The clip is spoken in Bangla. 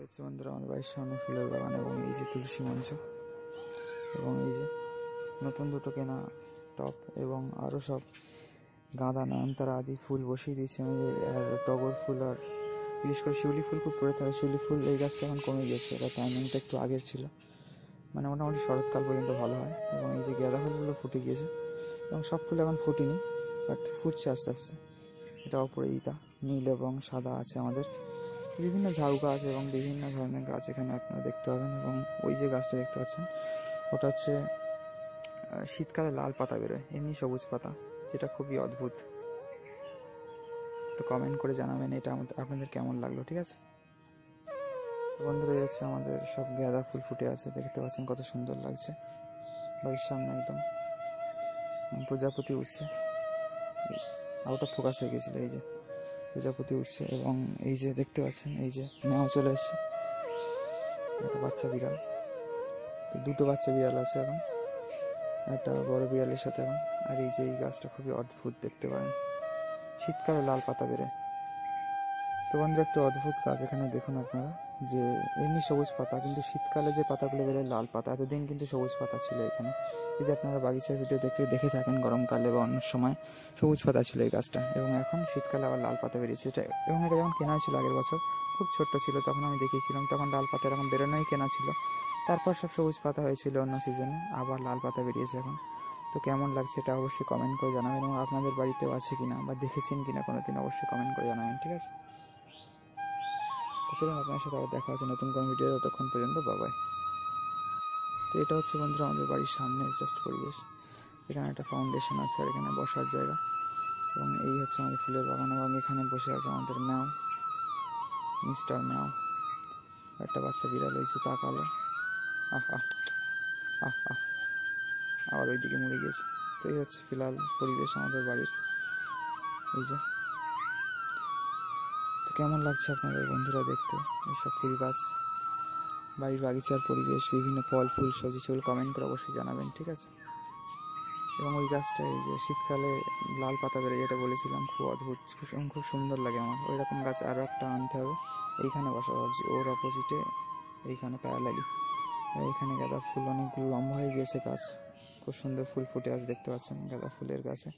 হচ্ছে বন্ধুরা আমাদের বাড়ির সামনে ফুলের বাগান এবং এই যে তুলসী মঞ্চ এবং এই যে নতুন দুটো কেনা টব এবং আরও সব গাঁদা নয়নতারা আদি ফুল বসিয়ে দিয়েছি আমি। আর টগর ফুল আর বিশেষ করে শিউলি ফুল খুব পড়ে থাকে। শিউলি ফুল এই গাছটা এখন কমে গিয়েছে, এটা টাইমিংটা একটু আগের ছিল, মানে মোটামুটি শরৎকাল পর্যন্ত ভালো হয়। এবং এই যে গাঁদা ফুলগুলো ফুটে গিয়েছে এবং সব ফুল এখন ফুটিনি, বাট ফুটছে আস্তে আস্তে। এটা অপরাজিতা নীল এবং সাদা আছে আমাদের। বিভিন্ন ঝাউ গাছ এবং বিভিন্ন ধরনের গাছ এখানে আপনারা দেখতে পাবেন। এবং ওই যে গাছটা দেখতে পাচ্ছেন ওটা হচ্ছে শীতকালে লাল পাতা বেরোয়, এমনি সবুজ পাতা, যেটা খুবই অদ্ভুত। তো কমেন্ট করে জানাবেন এটা আপনাদের কেমন লাগলো, ঠিক আছে? তো বন্ধুরা এই হচ্ছে আমাদের সব গাঁদা ফুল ফুটে আছে, দেখতে পাচ্ছেন কত সুন্দর লাগছে বাড়ির সামনে একদম। প্রজাপতি উঠছে, আউট অফ ফোকাস হয়ে গেছিলো, এই যে প্রজাপতি উঠছে। এবং এই যে দেখতে পাচ্ছেন এই যে মেয়া চলে এসছে, একটা বাচ্চা বিড়াল। তো দুটো বাচ্চা বিড়াল আছে এখন, একটা বড় বিড়ালের সাথে এখন। আর এই যে এই গাছটা খুবই অদ্ভুত, দেখতে পারেন শীতকালে লাল পাতা বেরোয়। তো বন্ধুরা একটু অদ্ভুত গাছ এখানে দেখুন আপনারা, যে এমনি সবুজ পাতা কিন্তু শীতকালে যে পাতাগুলো বেরোয় লাল পাতা। এতদিন কিন্তু সবুজ পাতা ছিল এখানে, যদি আপনারা বাগিচার ভিডিও দেখে থাকেন গরমকালে বা অন্য সময় সবুজ পাতা ছিল এই গাছটা, এবং এখন শীতকালে আবার লাল পাতা বেরিয়েছে। এটা এবং এটা যখন কেনা ছিল আগের বছর খুব ছোট্ট ছিল, তখন আমি দেখিয়েছিলাম, তখন লাল পাতা এরকম বেরোনোই কেনা ছিল। তারপর সব সবুজ পাতা হয়েছিল অন্য সিজনে, আবার লাল পাতা বেরিয়েছে এখন। তো কেমন লাগছে এটা অবশ্যই কমেন্ট করে জানাবেন, এবং আপনাদের বাড়িতেও আছে কিনা বা দেখেছেন কিনা কোনোদিন অবশ্যই কমেন্ট করে জানাবেন, ঠিক আছে? তো চলুন আপনার সাথে আবার দেখা হচ্ছে নতুন কোনো ভিডিও, ততক্ষণ পর্যন্ত বাবাই। তো এটা হচ্ছে বন্ধুরা আমাদের বাড়ির সামনে জাস্ট পরিবেশ। এখানে একটা ফাউন্ডেশন আছে আর এখানে বসার জায়গা, এবং এই হচ্ছে আমাদের ফুলের বাগান। এবং এখানে বসে আছে আমাদের ম্যাও, মিস্টার ম্যাও। একটা বাচ্চা বিড়াল হয়েছে, তাকালো, আহ আহ আহ আহ, আবার ওইদিকে মরে গিয়েছে। তো এই হচ্ছে ফিলহাল পরিবেশ আমাদের বাড়ির, এই যে। তো কেমন লাগছে আপনাদের বন্ধুরা দেখতে এইসব ফুল গাছ, বাড়ির বাগিচার পরিবেশ, বিভিন্ন ফল ফুল সবজি, সেগুলো কমেন্ট করে অবশ্যই জানাবেন, ঠিক আছে? এবং ওই গাছটা এই যে শীতকালে লাল পাতা বেরোয়, যেটা বলেছিলাম, খুব অদ্ভুত, খুব সুন্দর লাগে আমার। ওই রকম গাছ আরও একটা আনতে হবে, এইখানে বসা ভাবছি, ওর অপোজিটে এইখানে প্যারালালি। এইখানে গাঁদা ফুল অনেকগুলো লম্বা হয়ে গিয়েছে গাছ, খুব সুন্দর ফুল ফুটে আছে, দেখতে পাচ্ছেন গাঁদা ফুলের গাছে।